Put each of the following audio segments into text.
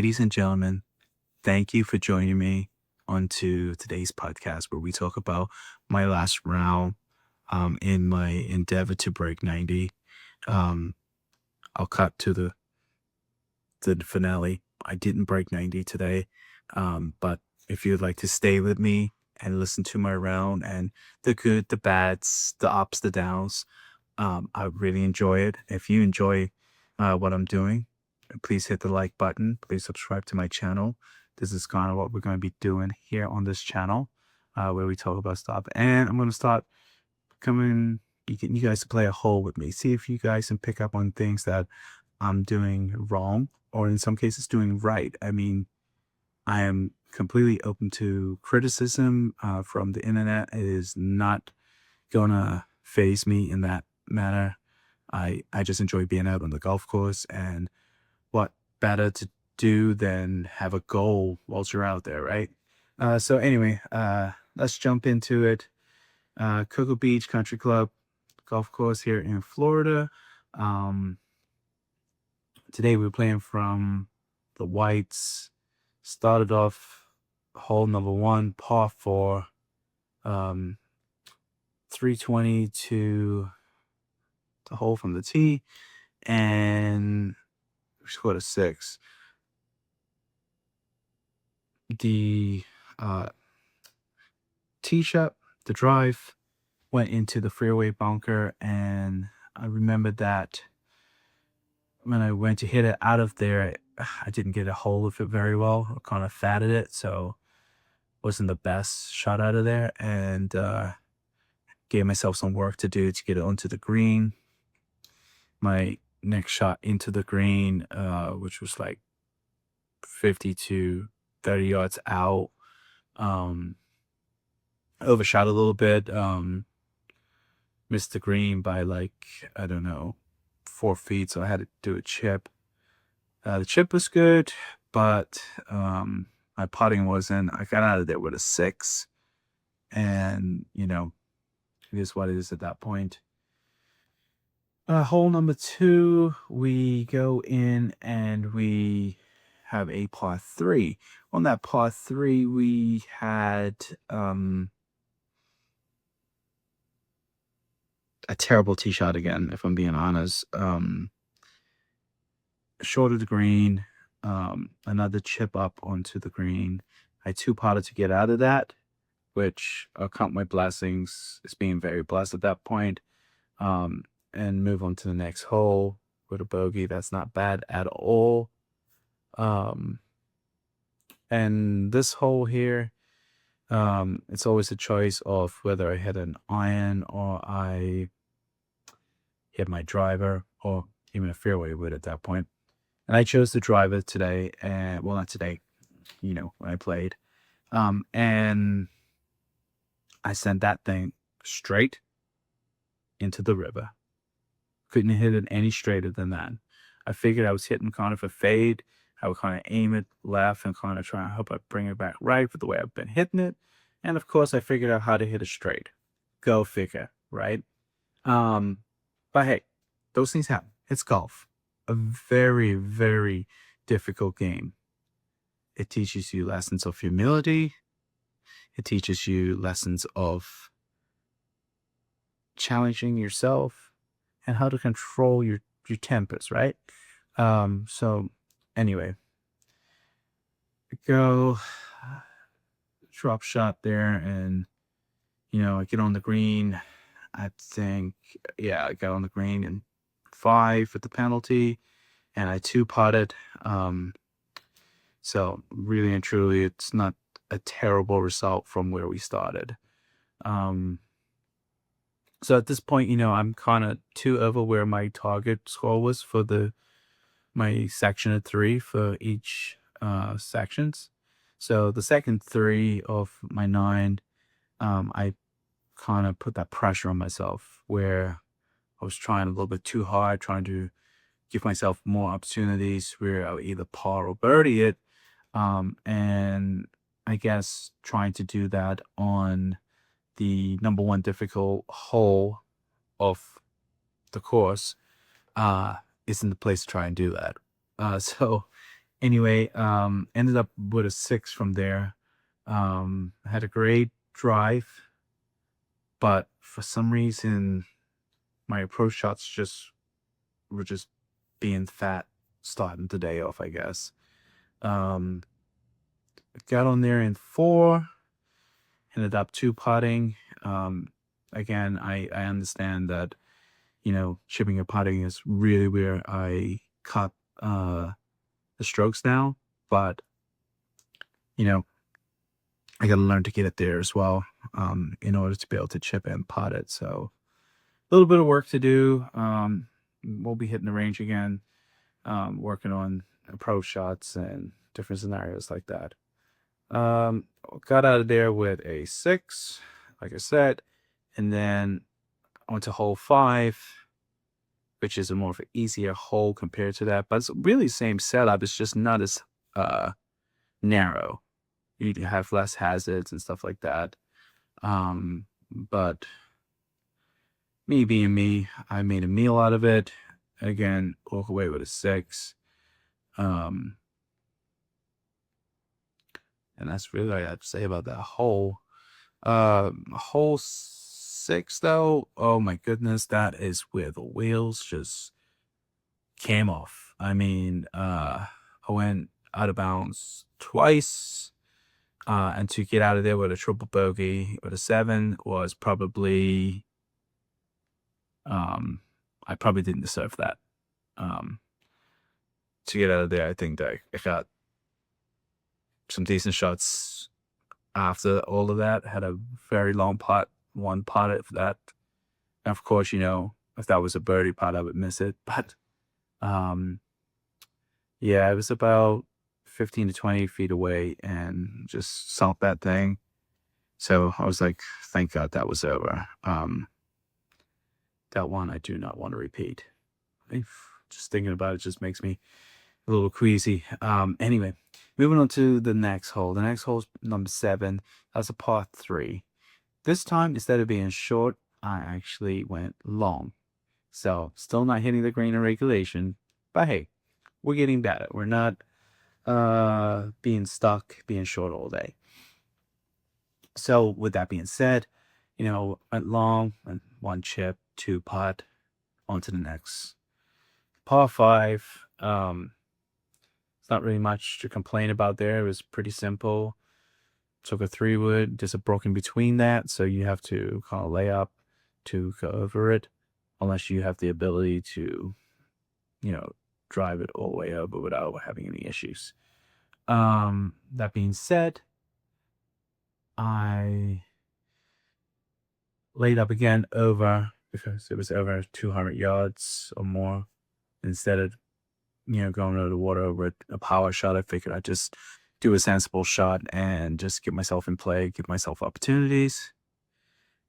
Ladies and gentlemen, thank you for joining me onto today's podcast where we talk about my last round in my endeavor to break 90. Um, I'll cut to the finale. I didn't break 90 today, but if you'd like to stay with me and listen to my round and the good, the bads, the ups, the downs, I really enjoy it. If you enjoy what I'm doing, please hit the like button. Please subscribe to my channel. This is kind of what we're going to be doing here on this channel, where we talk about stuff. And I'm going to start coming, you guys to play a hole with me. See if you guys can pick up on things that I'm doing wrong or in some cases doing right. I mean, I am completely open to criticism from the internet. It is not gonna phase me in that manner. I just enjoy being out on the golf course, and what better to do than have a goal whilst you're out there, right? So anyway, let's jump into it. Cocoa Beach Country Club golf course here in Florida. Um, Today we're playing from the whites. Started off hole number one, par four, 320 to the hole from the tee, and we scored a six. The tee shot, the drive, went into the fairway bunker, and I remember that when I went to hit it out of there, I didn't get a hold of it very well. I kind of fatted it, so wasn't the best shot out of there, and gave myself some work to do to get it onto the green. My next shot into the green, which was like 50 to 30 yards out, overshot a little bit, missed the green by like, I don't know, 4 feet, so I had to do a chip. The chip was good, but my putting wasn't. I got out of there with a 6, and it is what it is at that point. Hole number 2, we go in and we have a par 3. On that par 3, we had a terrible tee shot again, if I'm being honest. Short of the green, another chip up onto the green. I two-putted to get out of that, which I'll count my blessings as being very blessed at that point, and move on to the next hole with a bogey. That's not bad at all. And this hole here, it's always a choice of whether I hit an iron or I hit my driver or even a fairway wood at that point. And I chose the driver today, and well, not today, when I played. And I sent that thing straight into the river. Couldn't hit it any straighter than that. I figured I was hitting kind of a fade. I would kind of aim it left and kind of try and hope I bring it back right for the way I've been hitting it. And of course, I figured out how to hit it straight. Go figure, right? But hey, those things happen. It's golf. A very, very difficult game. It teaches you lessons of humility. It teaches you lessons of challenging yourself and how to control your tempers, right? So anyway, go drop shot there, and I get on the green. I think, yeah, I got on the green in 5 with the penalty, and I two-putted. So really and truly, it's not a terrible result from where we started. So at this point, I'm kind of 2 over where my target score was for my section of 3 for each sections. So the second 3 of my 9, I kind of put that pressure on myself where I was trying a little bit too hard, trying to give myself more opportunities where I would either par or birdie it. And I guess trying to do that on the number 1 difficult hole of the course isn't the place to try and do that. So Anyway, ended up with a 6 from there. Had a great drive, but for some reason, my approach shots were just being fat, starting the day off, I guess. Um, got on there in 4, ended up 2 putting. Again, I understand that, chipping and putting is really where I cut the strokes down, but, you know, I got to learn to get it there as well, in order to be able to chip and putt it. So a little bit of work to do. We'll be hitting the range again, working on approach shots and different scenarios like that. Got out of there with a 6, like I said, and then went to hole 5, which is a more of an easier hole compared to that, but it's really the same setup. It's just not as narrow. You have less hazards and stuff like that. But me being me, I made a meal out of it. Again, walk away with a 6. And that's really all I have to say about that hole. Hole 6 though, oh my goodness, that is where the wheels just came off. I mean, I went out of bounds twice. And to get out of there with a triple bogey with a 7 was probably, I probably didn't deserve that. To get out of there, I think that I got some decent shots after all of that. Had a very long putt, one putt of that. And of course, if that was a birdie putt, I would miss it. But yeah, it was about 15 to 20 feet away and just sunk that thing. So I was like, thank God that was over. That one I do not want to repeat. Just thinking about it just makes me a little queasy. Anyway, moving on to the next hole. The next hole is number 7. That's a par 3. This time, instead of being short, I actually went long. So still not hitting the green in regulation, but hey, we're getting better. We're not being stuck, being short all day. So with that being said, went long, and 1 chip, 2 putt, on to the next. Par 5. It's not really much to complain about there. It was pretty simple. Took a 3-wood, there's a brook in between that, so you have to kind of lay up to go over it, unless you have the ability to, drive it all the way over without having any issues. That being said, I laid up again over, because it was over 200 yards or more. Instead of, going over the water over a power shot, I figured I'd just do a sensible shot and just get myself in play, give myself opportunities.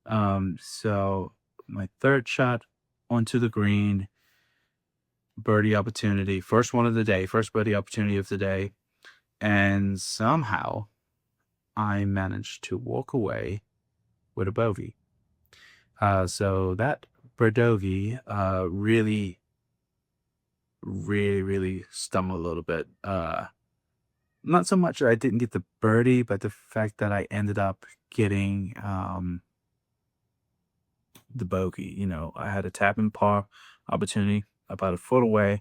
So my 3rd shot onto the green, birdie opportunity, first one of the day, first birdie opportunity of the day. And somehow I managed to walk away with a bogey. So that birdie really, really, really stung a little bit. Not so much that I didn't get the birdie, but the fact that I ended up getting the bogey. I had a tap and par opportunity about a foot away,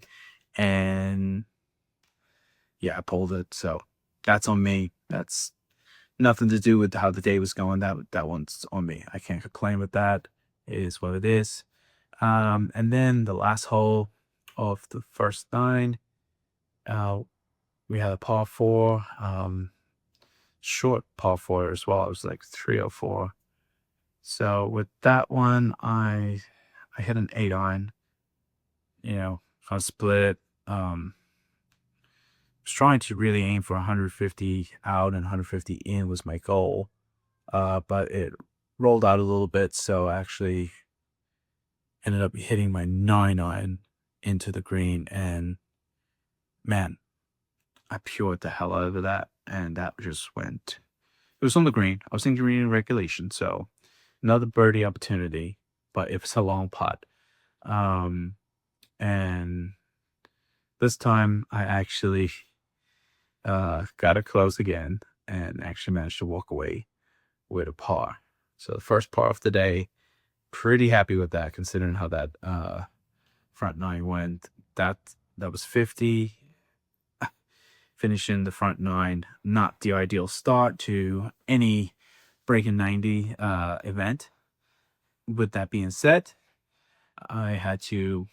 and yeah, I pulled it. So that's on me. That's nothing to do with how the day was going. That one's on me. I can't complain with that. It is what it is. And then the last hole of the first 9, we had a par 4, short par 4 as well. It was like 304. So with that one, I hit an 8 iron. Kind of split it. Was trying to really aim for 150 out and 150 in was my goal. But it rolled out a little bit, so I actually ended up hitting my 9 iron into the green, and man, I pured the hell out of that, and that just went. It was on the green. I was in green in regulation, so another birdie opportunity, but it was a long putt. And this time I actually got it close again and actually managed to walk away with a par. So the first par of the day, pretty happy with that considering how that front nine went. That that was 50. Finishing the front nine, not the ideal start to any breaking 90 event. With that being said, I had to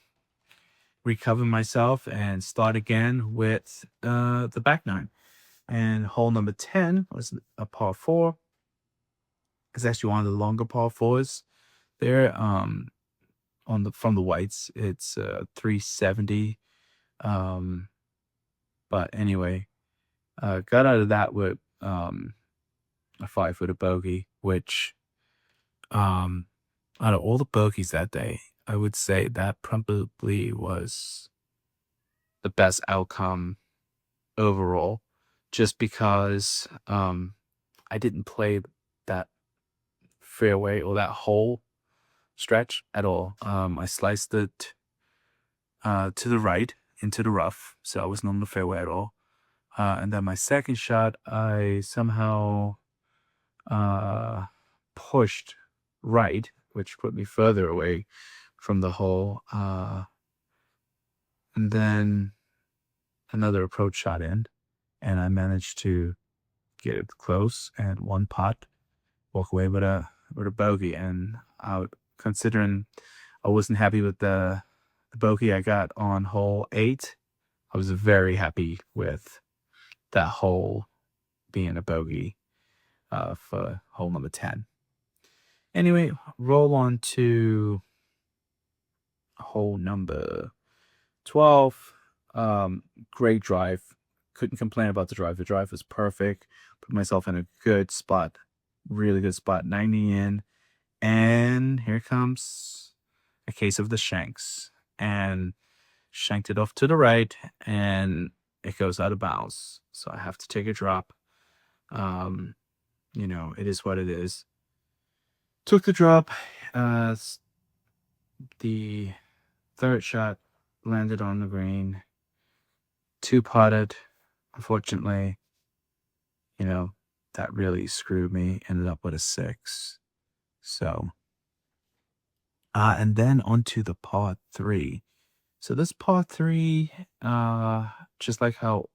recover myself and start again with the back nine. And hole number 10 was a par four. It's actually one of the longer par fours there. On the from the whites, it's 370. But anyway, got out of that with a 5-footer bogey, which out of all the bogeys that day, I would say that probably was the best outcome overall, just because I didn't play that fairway or that whole stretch at all. I sliced it to the right into the rough, so I wasn't on the fairway at all. And then my second shot, I somehow pushed right, which put me further away from the hole. And then another approach shot in, and I managed to get it close and one putt, walk away with a bogey. And considering I wasn't happy with the bogey I got on hole 8, I was very happy with that hole being a bogey for hole number 10. Anyway, roll on to hole number 12. Great drive. Couldn't complain about the drive. The drive was perfect. Put myself in a good spot. Really good spot. 90 in. And here comes a case of the shanks. And shanked it off to the right. And it goes out of bounds. So I have to take a drop. It is what it is. Took the drop. The third shot landed on the green. 2-putted. Unfortunately, that really screwed me. Ended up with a 6. So, and then onto the par 3. So this par 3, just like how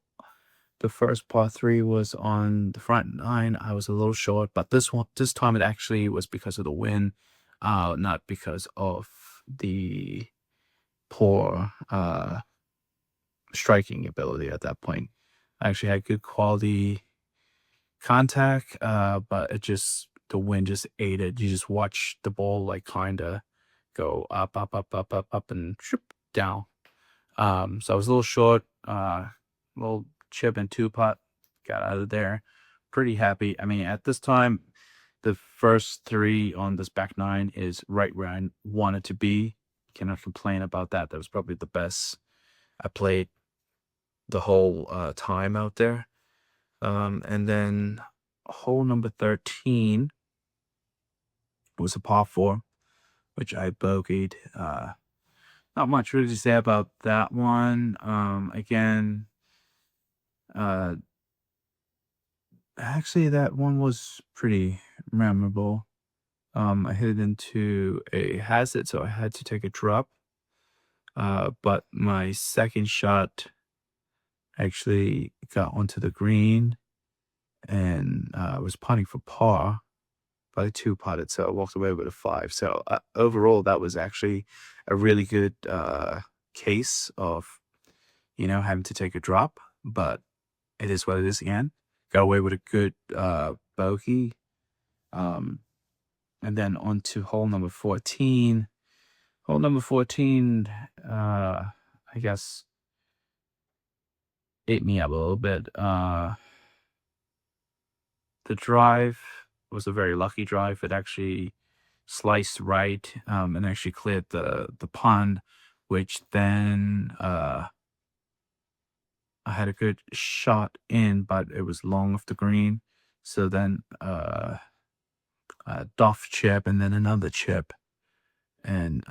the first par 3 was on the front 9, I was a little short, but this time it actually was because of the wind, not because of the poor striking ability at that point. I actually had good quality contact, but the wind just ate it. You just watch the ball like kind of go up, up, up, up, up, up, and down. So I was a little short, little chip and 2-putt, got out of there. Pretty happy. I mean, at this time, the first 3 on this back 9 is right where I wanted to be. Cannot complain about that. That was probably the best I played the whole time out there. And then hole number 13 was a par 4, which I bogeyed. Not much really to say about that one. Again, actually, that one was pretty memorable. I hit it into a hazard, so I had to take a drop. But my second shot actually got onto the green and was putting for par, but I 2-putted, so I walked away with a 5. So overall, that was actually a really good case of, having to take a drop, but it is what it is again. Got away with a good bogey. And then on to hole number 14. Hole number 14, I guess, ate me up a little bit. The drive was a very lucky drive. It actually sliced right and actually cleared the pond, which then I had a good shot in, but it was long off the green. So then a doff chip and then another chip, and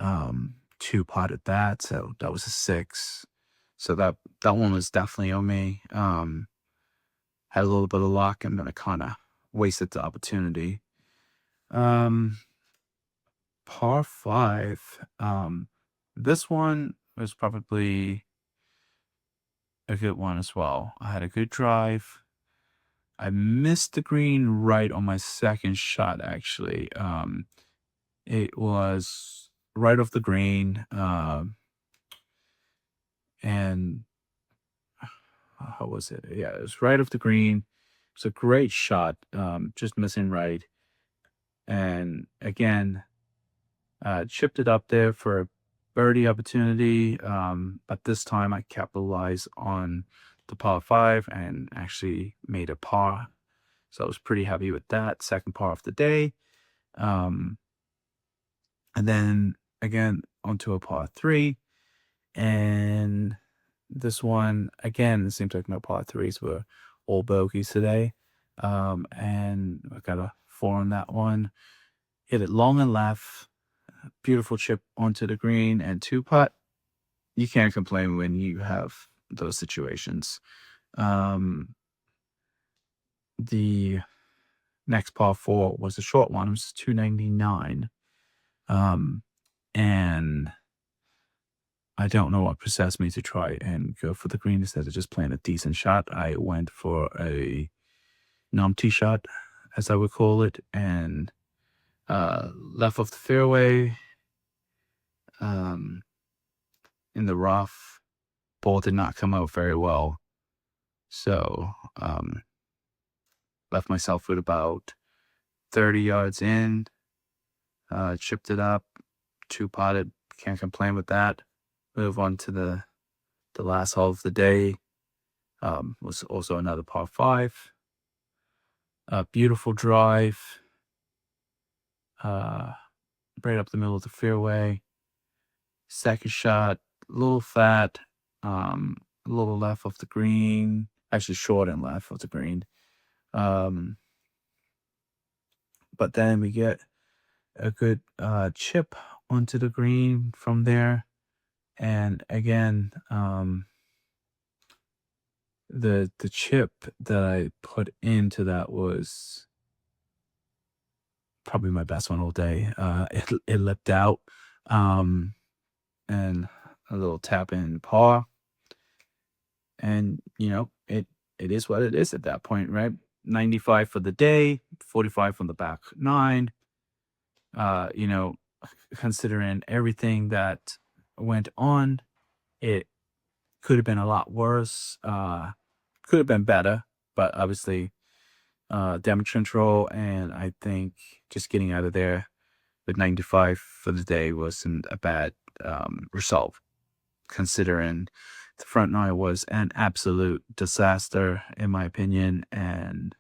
2-putted that. So that was a 6. So that one was definitely on me. had a little bit of luck, and then I kind of wasted the opportunity. Um, Par five. This one was probably a good one as well. I had a good drive. I missed the green right on my second shot, actually. It was right off the green, and how was it? Yeah, it was right off the green. It's a great shot, just missing right. And again, chipped it up there for a birdie opportunity, but this time I capitalized on the par five and actually made a par. So I was pretty happy with that. Second par of the day. Um, and then again onto a par three. And this one, again, it seems like my par threes were all bogeys today. And I got a four on that one. Hit it long and left. Beautiful chip onto the green and two putt. You can't complain when you have those situations. The next par four was a short one. It was 299. And I don't know what possessed me to try and go for the green instead of just playing a decent shot. I went for a numpty shot, as I would call it, and left of the fairway, in the rough. Ball did not come out very well. So left myself with about 30 yards in, chipped it up, two potted, can't complain with that. Move on to the last hole of the day. Was also another par five. A beautiful drive, right up the middle of the fairway. Second shot, a little fat, a little left of the green, actually short and left of the green. But then we get a good chip onto the green from there. And again, the chip that I put into that was probably my best one all day. It lipped out, and a little tap in par, and it is what it is at that point, right? 95 for the day, 45 from the back nine. You know, considering everything that went on, it could have been a lot worse. Could have been better, but obviously, damage control, and I think just getting out of there with 95 for the day wasn't a bad result, considering the front nine was an absolute disaster, in my opinion. And,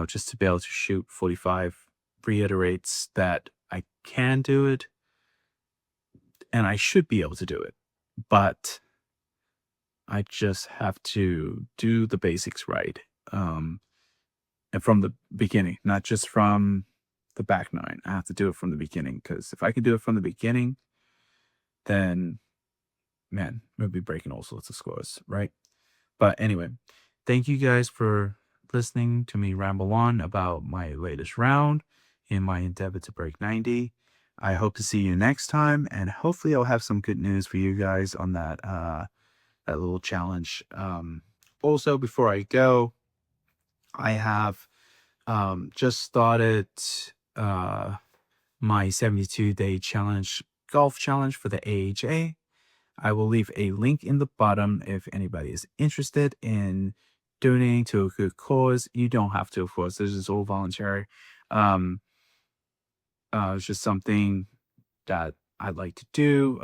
just to be able to shoot 45 reiterates that I can do it and I should be able to do it. But I just have to do the basics right. And from the beginning, not just from the back nine. I have to do it from the beginning, because if I can do it from the beginning, then man, we'll be breaking all sorts of scores, right? But anyway, thank you guys for listening to me ramble on about my latest round in my endeavor to break 90. I hope to see you next time, and hopefully I'll have some good news for you guys on that little challenge. Also, before I go, I have just started my 72-day challenge, golf challenge for the AHA. I will leave a link in the bottom if anybody is interested in donating to a good cause. You don't have to, of course. This is all voluntary. It's just something that I'd like to do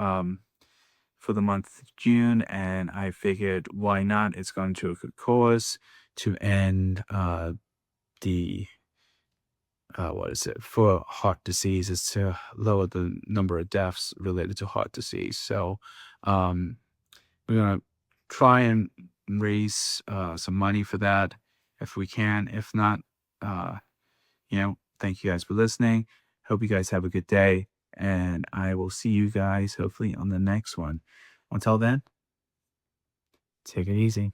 for the month of June, and I figured, why not? It's going to a good cause to end the for heart disease, is to lower the number of deaths related to heart disease. So we're gonna try and raise some money for that if we can. If not, thank you guys for listening. Hope you guys have a good day, and I will see you guys hopefully on the next one. Until then, take it easy.